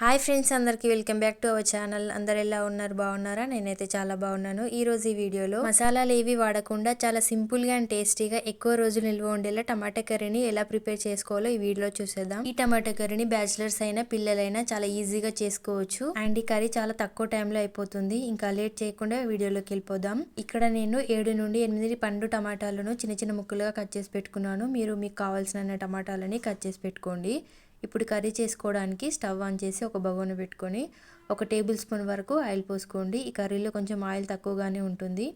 Hi friends, అందరికీ welcome back to our channel. అందరు ఎలా ఉన్నారు? బాగున్నారా? నేనైతే చాలా బాగున్నాను. ఈ రోజు ఈ వీడియోలో మసాలాలు ఏవి వాడకుండా చాలా సింపుల్గా అండ్ టేస్టీగా ఎక్కువ రోజులు నిల్వ ఉండేలా టమాటా కర్రీని ఎలా ప్రిపేర్ చేసుకోవాలో ఈ వీడియోలో చూసేద్దాం. ఈ టమాటా కర్రీని బ్యాచిలర్స్ అయినా పిల్లలైనా చాలా ఈజీగా చేసుకోవచ్చు అండ్ ఈ కర్రీ చాలా తక్కువ టైంలో అయిపోతుంది. ఇంకా లేట్ చేయకుండా వీడియోలోకి వెళ్ళిపోదాం. ఇక్కడ నేను 7 నుండి 8 పండు టమాటాలను చిన్న చిన్న ముక్కలుగా కట్ చేసి పెట్టుకున్నాను. మీరు మీకు కావాల్సిన టమాటాలని కట్ చేసి పెట్టుకోండి. ఇప్పుడు కర్రీ చేసుకోవడానికి స్టవ్ ఆన్ చేసి ఒక బగోని పెట్టుకొని 1 టేబుల్ స్పూన్ వరకు ఆయిల్ పోసుకోండి. ఈ కర్రీలో కొంచెం ఆయిల్ తక్కువగానే ఉంటుంది.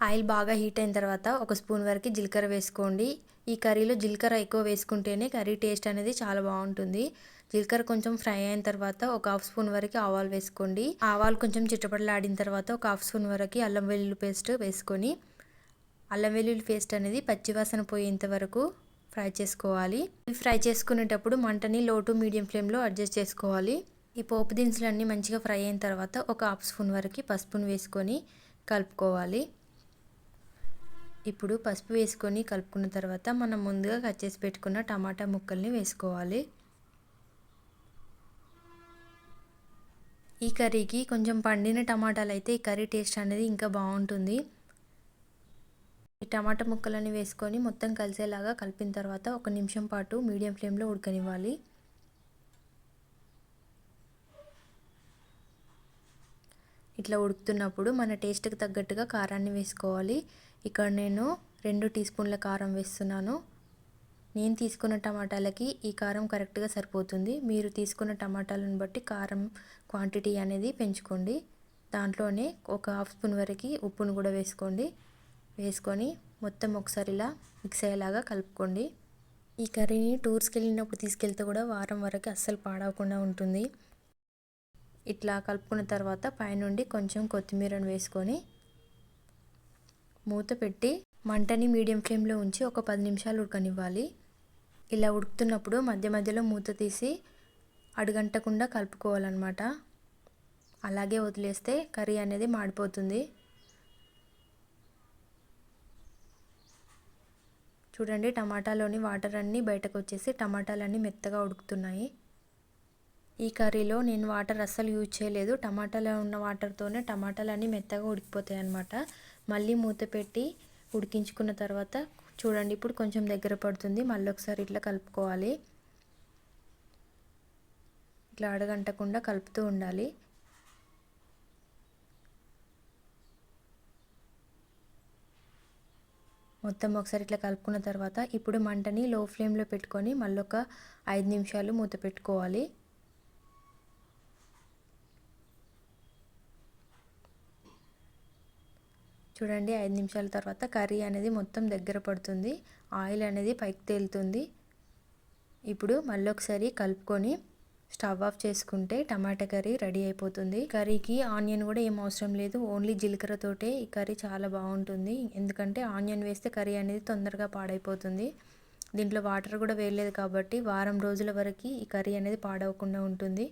ఆయిల్ బాగా హీట్ అయిన తర్వాత 1 స్పూన్ వరకు జీలకర్ర వేసుకోండి. ఈ కర్రీలో జీలకర్ర ఎక్కువ వేసుకుంటేనే కర్రీ టేస్ట్ అనేది చాలా బాగుంటుంది. జీలకర్ర కొంచెం ఫ్రై అయిన తర్వాత 1/2 స్పూన్ వరకు ఆవాలు వేసుకోండి. ఆవాలు కొంచెం చిటపటలాడిన తర్వాత 1/2 స్పూన్ వరకు అల్లం వెల్లుల్లి పేస్ట్ వేసుకొని అల్లం వెల్లుల్లి పేస్ట్ అనేది పచ్చివాసన పోయేంత వరకు ఫ్రై చేసుకోవాలి. ఫ్రై చేసుకునేటప్పుడు మంటని లో టు మీడియం ఫ్లేమ్లో అడ్జస్ట్ చేసుకోవాలి. ఈ పోపు దినుసులన్నీ మంచిగా ఫ్రై అయిన తర్వాత 1/2 స్పూన్ వరకు పసుపును వేసుకొని కలుపుకోవాలి. ఇప్పుడు పసుపు వేసుకొని కలుపుకున్న తర్వాత మనం ముందుగా కట్ చేసి పెట్టుకున్న టమాటా ముక్కల్ని వేసుకోవాలి. ఈ కర్రీకి కొంచెం పండిన టమాటాలు అయితే ఈ కర్రీ టేస్ట్ అనేది ఇంకా బాగుంటుంది. ఈ టమాటా ముక్కలని వేసుకొని మొత్తం కలిసేలాగా కలిపిన తర్వాత 1 నిమిషం పాటు మీడియం ఫ్లేమ్లో ఉడకనివ్వాలి. ఇట్లా ఉడుకుతున్నప్పుడు మన టేస్ట్కి తగ్గట్టుగా కారాన్ని వేసుకోవాలి. ఇక్కడ నేను 2 టీ స్పూన్ల కారం వేస్తున్నాను. నేను తీసుకున్న టమాటాలకి ఈ కారం కరెక్ట్గా సరిపోతుంది. మీరు తీసుకున్న టమాటాలను బట్టి కారం క్వాంటిటీ అనేది పెంచుకోండి. దాంట్లోనే 1/2 స్పూన్ వరకు ఉప్పును కూడా వేసుకొని మొత్తం ఒకసారి ఇలా మిక్స్ అయ్యేలాగా కలుపుకోండి. ఈ కర్రీని టూర్స్కి వెళ్ళినప్పుడు తీసుకెళ్తే కూడా వారం వరకు అస్సలు పాడవకుండా ఉంటుంది. ఇట్లా కలుపుకున్న తర్వాత పైనుండి కొంచెం కొత్తిమీరను వేసుకొని మూత పెట్టి మంటని మీడియం ఫ్లేమ్లో ఉంచి ఒక 10 నిమిషాలు ఉడకనివ్వాలి. ఇలా ఉడుకుతున్నప్పుడు మధ్య మధ్యలో మూత తీసి అడుగంటకుండా కలుపుకోవాలన్నమాట. అలాగే వదిలేస్తే కర్రీ అనేది మాడిపోతుంది. చూడండి, టమాటాలోని వాటర్ అన్నీ బయటకు వచ్చేసి టమాటాలన్నీ మెత్తగా ఉడుకుతున్నాయి. ఈ కర్రీలో నేను వాటర్ అస్సలు యూజ్ చేయలేదు. టమాటాలో ఉన్న వాటర్తోనే టమాటాలన్నీ మెత్తగా ఉడికిపోతాయి అన్నమాట. మళ్ళీ మూత పెట్టి ఉడికించుకున్న తర్వాత చూడండి, ఇప్పుడు కొంచెం దగ్గర పడుతుంది. మళ్ళీ ఒకసారి ఇట్లా కలుపుకోవాలి. ఇట్లా అడగంటకుండా కలుపుతూ ఉండాలి. మొత్తం ఒకసారి ఇట్లా కలుపుకున్న తర్వాత ఇప్పుడు మంటని లో ఫ్లేమ్లో పెట్టుకొని మళ్ళీ ఒక 5 నిమిషాలు మూత పెట్టుకోవాలి. చూడండి, 5 నిమిషాల తర్వాత కర్రీ అనేది మొత్తం దగ్గర పడుతుంది. ఆయిల్ అనేది పైకి తేలుతుంది. ఇప్పుడు మళ్ళీ ఒకసారి కలుపుకొని స్టవ్ ఆఫ్ చేసుకుంటే టమాటా కర్రీ రెడీ అయిపోతుంది. కర్రీకి ఆనియన్ కూడా ఏం అవసరం లేదు. ఓన్లీ జీలకర్రతోటే ఈ కర్రీ చాలా బాగుంటుంది. ఎందుకంటే ఆనియన్ వేస్తే కర్రీ అనేది తొందరగా పాడైపోతుంది. దీంట్లో వాటర్ కూడా వేయలేదు కాబట్టి వారం రోజుల వరకు ఈ కర్రీ అనేది పాడవకుండా ఉంటుంది.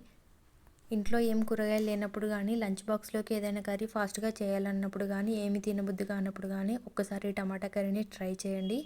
ఇంట్లో ఏం కూరగాయలు లేనప్పుడు కానీ లంచ్ బాక్స్లోకి ఏదైనా కర్రీ ఫాస్ట్గా చేయాలన్నప్పుడు కానీ ఏమి తినబుద్ధి కానప్పుడు కానీ ఒక్కసారి టమాటా కర్రీని ట్రై చేయండి.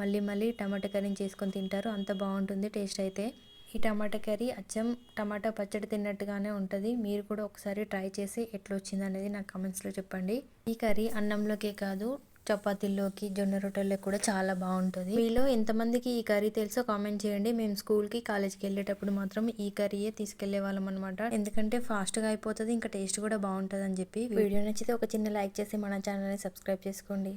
మళ్ళీ టమాటా కర్రీని చేసుకొని తింటారు. అంత బాగుంటుంది టేస్ట్ అయితే. ఈ టమాటా కర్రీ అచ్చం టమాటా పచ్చడి తిన్నట్టుగానే ఉంటుంది. మీరు కూడా ఒకసారి ట్రై చేసి ఎట్లా వచ్చింది అనేది నాకు కామెంట్స్లో చెప్పండి. ఈ కర్రీ అన్నంలోకే కాదు, చపాతీల్లోకి, జొన్న రొట్టెల్లోకి కూడా చాలా బాగుంటుంది. మీలో ఎంతమందికి ఈ కర్రీ తెలుసో కామెంట్ చేయండి. మేము స్కూల్కి, కాలేజ్కి వెళ్ళేటప్పుడు మాత్రం ఈ కర్రీయే తీసుకెళ్లే వాళ్ళం అనమాట. ఎందుకంటే ఫాస్ట్గా అయిపోతుంది, ఇంకా టేస్ట్ కూడా బాగుంటుంది అని చెప్పి. వీడియో నచ్చితే ఒక చిన్న లైక్ చేసి మన ఛానల్ని సబ్స్క్రైబ్ చేసుకోండి.